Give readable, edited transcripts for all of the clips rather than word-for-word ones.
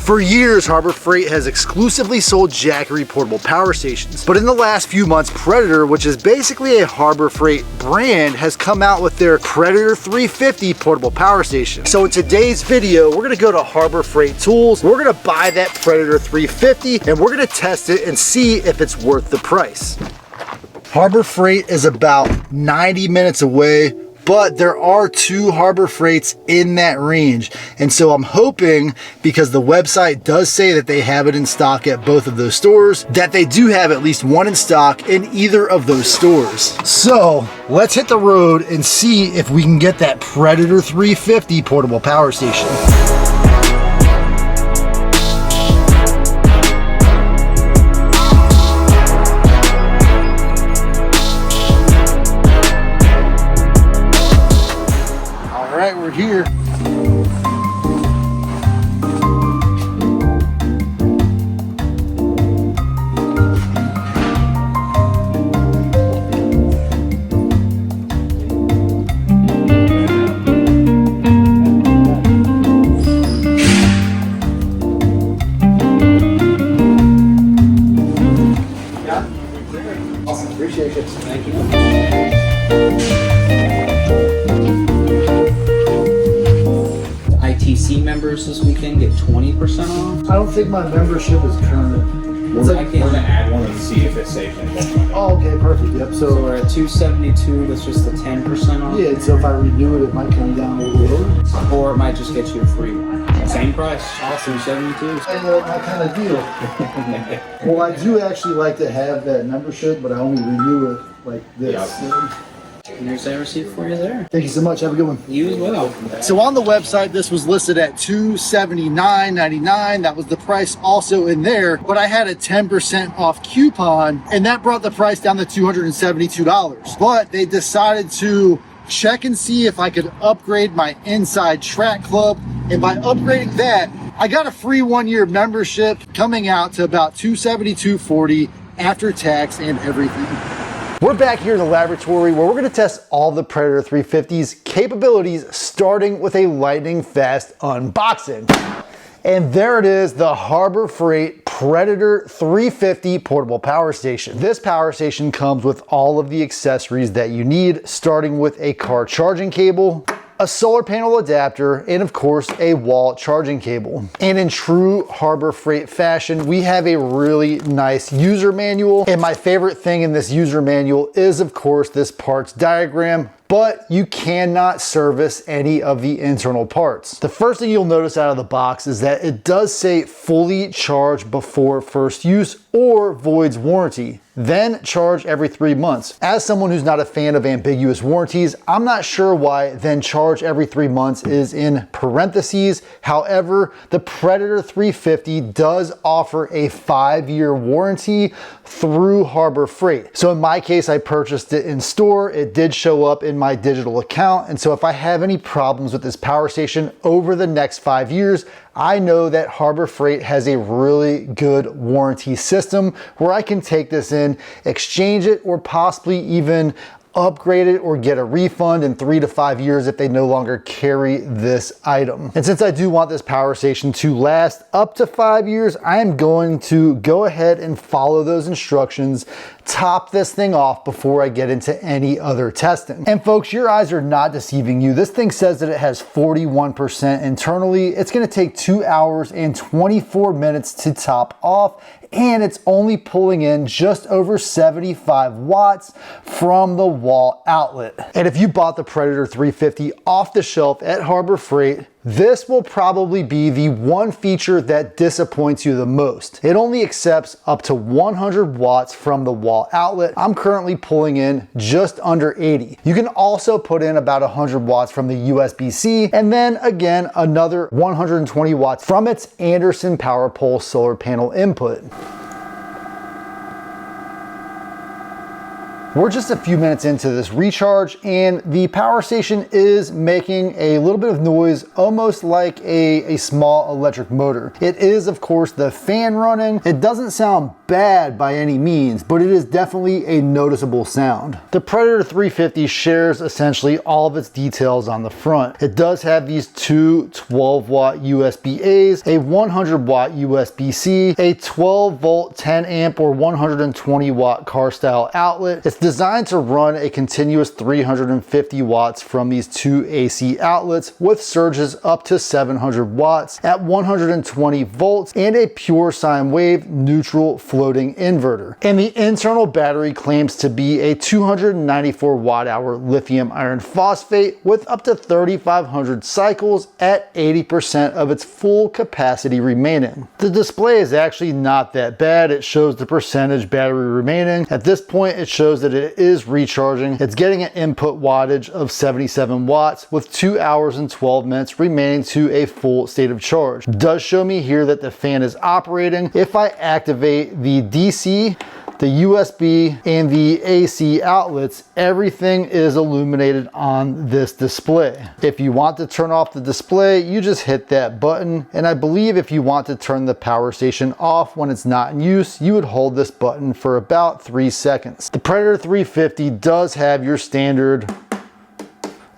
For years, Harbor Freight has exclusively sold Jackery portable power stations, but in the last few months, Predator, which is basically a Harbor Freight brand, has come out with their Predator 350 portable power station. So in today's video, we're gonna go to Harbor Freight Tools, we're gonna buy that Predator 350, and we're gonna test it and see if it's worth the price. Harbor Freight is about 90 minutes away, but there are 2 Harbor Freights in that range. And so I'm hoping, because the website does say that they have it in stock at both of those stores, that they do have at least one in stock in either of those stores. So let's hit the road and see if we can get that Predator 350 portable power station. We're here. Yeah. Awesome. Appreciate it. Thank you. ITC members this weekend get 20% off. I don't think my membership is current. It's We're like, gonna add one and see if it's safe. oh, okay, perfect. Yep. So So we're at 272. That's just the 10% off. yeah. So if I renew it, it might come down a little lower. Or it might just get you a free one. Same price. Awesome. 272. Hey, my kind of deal. Well, I do actually like to have that membership, but I only renew it like this. Yep. And there's that receipt for you there. Thank you so much. Have a good one. You as well. So on the website, this was listed at $279.99. That was the price also in there, but I had a 10% off coupon, and that brought the price down to $272. But they decided to check and see if I could upgrade my Inside Track Club, and by upgrading that, I got a free 1-year membership coming out to about $272.40 after tax and everything. We're back here in the laboratory where we're going to test all the Predator 350's capabilities, starting with a lightning fast unboxing. And there it is, the Harbor Freight Predator 350 portable power station. This power station comes with all of the accessories that you need, starting with a car charging cable, a solar panel adapter, and of course a wall charging cable. And in true Harbor Freight fashion, we have a really nice user manual. And my favorite thing in this user manual is of course this parts diagram, but you cannot service any of the internal parts. The first thing you'll notice out of the box is that it does say fully charge before first use or voids warranty. Then charge every 3 months. As someone who's not a fan of ambiguous warranties, I'm not sure why then charge every 3 months is in parentheses. However, the Predator 350 does offer a 5-year warranty through Harbor Freight. So in my case, I purchased it in store. It did show up in my digital account. And so if I have any problems with this power station over the next 5 years, I know that Harbor Freight has a really good warranty system where I can take this in, exchange it, or possibly even upgrade it or get a refund in 3 to 5 years if they no longer carry this item. And since I do want this power station to last up to 5 years, I am going to go ahead and follow those instructions, top this thing off before I get into any other testing. And folks, your eyes are not deceiving you. This thing says that it has 41% internally. It's gonna take 2 hours and 24 minutes to top off, and it's only pulling in just over 75 watts from the wall outlet. And if you bought the Predator 350 off the shelf at Harbor Freight, this will probably be the one feature that disappoints you the most. It only accepts up to 100 watts from the wall outlet. I'm currently pulling in just under 80. You can also put in about 100 watts from the USB-C, and then again, another 120 watts from its Anderson PowerPole solar panel input. We're just a few minutes into this recharge and the power station is making a little bit of noise, almost like a small electric motor. It is, of course, the fan running. It doesn't sound bad by any means, but it is definitely a noticeable sound. The Predator 350 shares essentially all of its details on the front. It does have these two 12-watt USB-A's, a 100-watt USB-C, a 12-volt 10-amp or 120-watt car-style outlet. It's designed to run a continuous 350 watts from these two AC outlets with surges up to 700 watts at 120 volts and a pure sine wave neutral floating inverter. And the internal battery claims to be a 294 watt hour lithium iron phosphate with up to 3,500 cycles at 80% of its full capacity remaining. The display is actually not that bad. It shows the percentage battery remaining. At this point, it shows that it is recharging. It's getting an input wattage of 77 watts with 2 hours and 12 minutes remaining to a full state of charge. It does show me here that the fan is operating. If I activate the DC, the USB, and the AC outlets, everything is illuminated on this display. If you want to turn off the display, you just hit that button. And I believe if you want to turn the power station off when it's not in use, you would hold this button for about 3 seconds. The Predator 350 does have your standard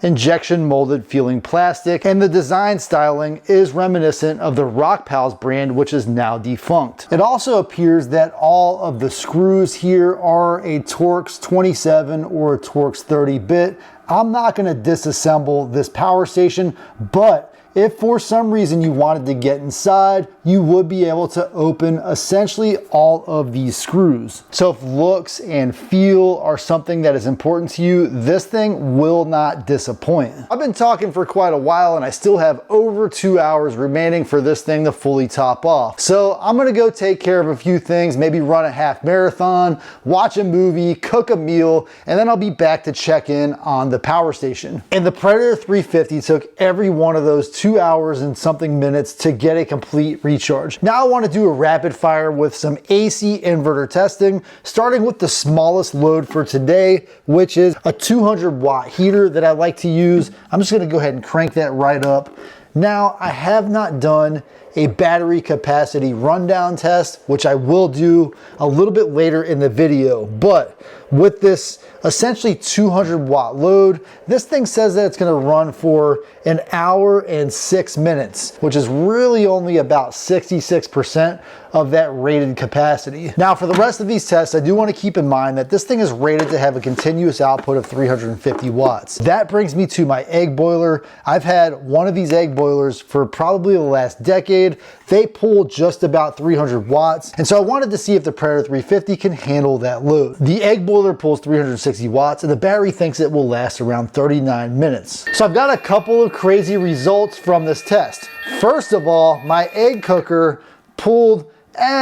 injection molded feeling plastic, and the design styling is reminiscent of the Rockpals brand, which is now defunct. It also appears that all of the screws here are a Torx 27 or a Torx 30 bit. I'm not going to disassemble this power station, but if for some reason you wanted to get inside, you would be able to open essentially all of these screws. So if looks and feel are something that is important to you, this thing will not disappoint. I've been talking for quite a while and I still have over 2 hours remaining for this thing to fully top off. So I'm gonna go take care of a few things, maybe run a half marathon, watch a movie, cook a meal, and then I'll be back to check in on the power station. And the Predator 350 took every one of those 2 hours and something minutes to get a complete recharge. Now I want to do a rapid fire with some AC inverter testing, starting with the smallest load for today, which is a 200 watt heater that I like to use. I'm just going to go ahead and crank that right up. Now I have not done a battery capacity rundown test, which I will do a little bit later in the video, but with this essentially 200 watt load, this thing says that it's going to run for an hour and 6 minutes, which is really only about 66% of that rated capacity. Now for the rest of these tests, I do want to keep in mind that this thing is rated to have a continuous output of 350 watts. That brings me to my egg boiler. I've had one of these egg boilers for probably the last decade. They pull just about 300 watts. And so I wanted to see if the Predator 350 can handle that load. The egg boiler pulls 360 watts and the battery thinks it will last around 39 minutes. So I've got a couple of crazy results from this test. First of all, my egg cooker pulled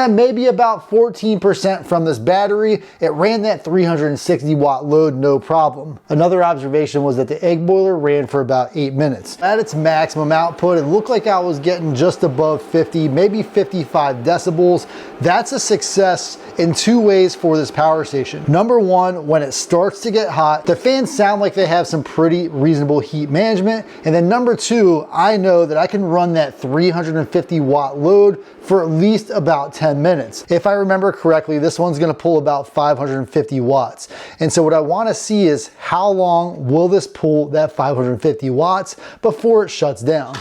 maybe about 14% from this battery. It ran that 360 watt load no problem. Another observation was that the egg boiler ran for about 8 minutes. At its maximum output, it looked like I was getting just above 50, maybe 55 decibels. That's a success in 2 ways for this power station. Number one, when it starts to get hot, the fans sound like they have some pretty reasonable heat management. And then number two, I know that I can run that 350 watt load for at least about 10 minutes. If I remember correctly, this one's gonna pull about 550 watts. And so what I wanna see is how long will this pull that 550 watts before it shuts down.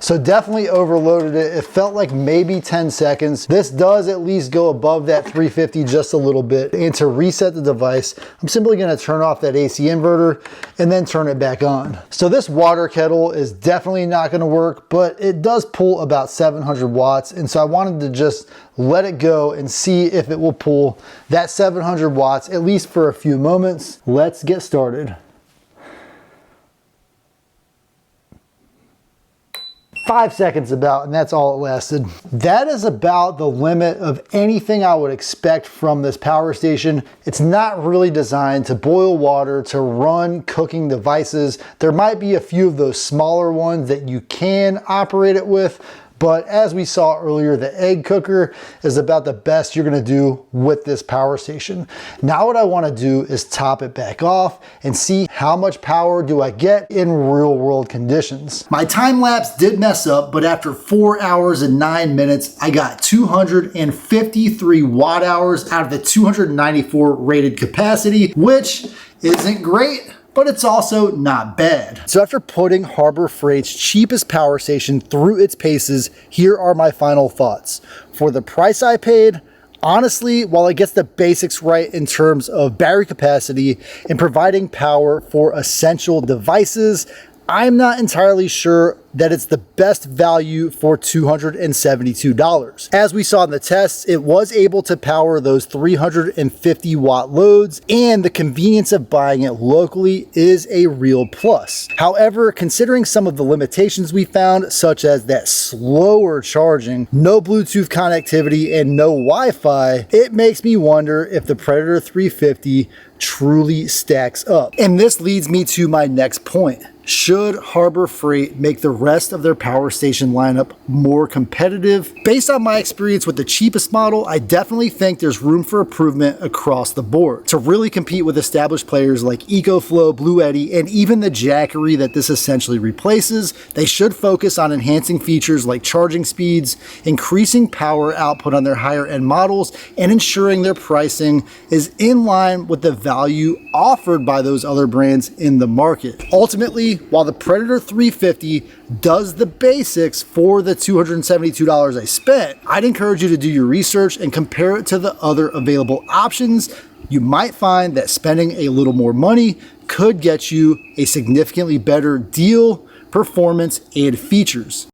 So definitely overloaded it. It felt like maybe 10 seconds. This does at least go above that 350 just a little bit. And to reset the device, I'm simply gonna turn off that AC inverter and then turn it back on. So this water kettle is definitely not gonna work, but it does pull about 700 watts. And so I wanted to just let it go and see if it will pull that 700 watts, at least for a few moments. Let's get started. 5 seconds about, and that's all it lasted. That is about the limit of anything I would expect from this power station. It's not really designed to boil water, to run cooking devices. There might be a few of those smaller ones that you can operate it with, But as we saw earlier, the egg cooker is about the best you're gonna do with this power station. Now what I wanna do is top it back off and see how much power do I get in real world conditions. My time lapse did mess up, but after 4 hours and 9 minutes, I got 253 watt hours out of the 294 rated capacity, which isn't great, but it's also not bad. So after putting Harbor Freight's cheapest power station through its paces, here are my final thoughts. For the price I paid, honestly, while it gets the basics right in terms of battery capacity and providing power for essential devices, I'm not entirely sure that it's the best value for $272. As we saw in the tests, it was able to power those 350 watt loads, and the convenience of buying it locally is a real plus. However, considering some of the limitations we found, such as that slower charging, no Bluetooth connectivity, and no Wi-Fi, it makes me wonder if the Predator 350 truly stacks up. And this leads me to my next point. Should Harbor Freight make the rest of their power station lineup more competitive? Based on my experience with the cheapest model, I definitely think there's room for improvement across the board to really compete with established players like EcoFlow, Bluetti, and even the Jackery that this essentially replaces. They should focus on enhancing features like charging speeds, increasing power output on their higher end models, and ensuring their pricing is in line with the value offered by those other brands in the market. Ultimately, while the Predator 350 does the basics for the $272 I spent, I'd encourage you to do your research and compare it to the other available options. You might find that spending a little more money could get you a significantly better deal, performance, and features.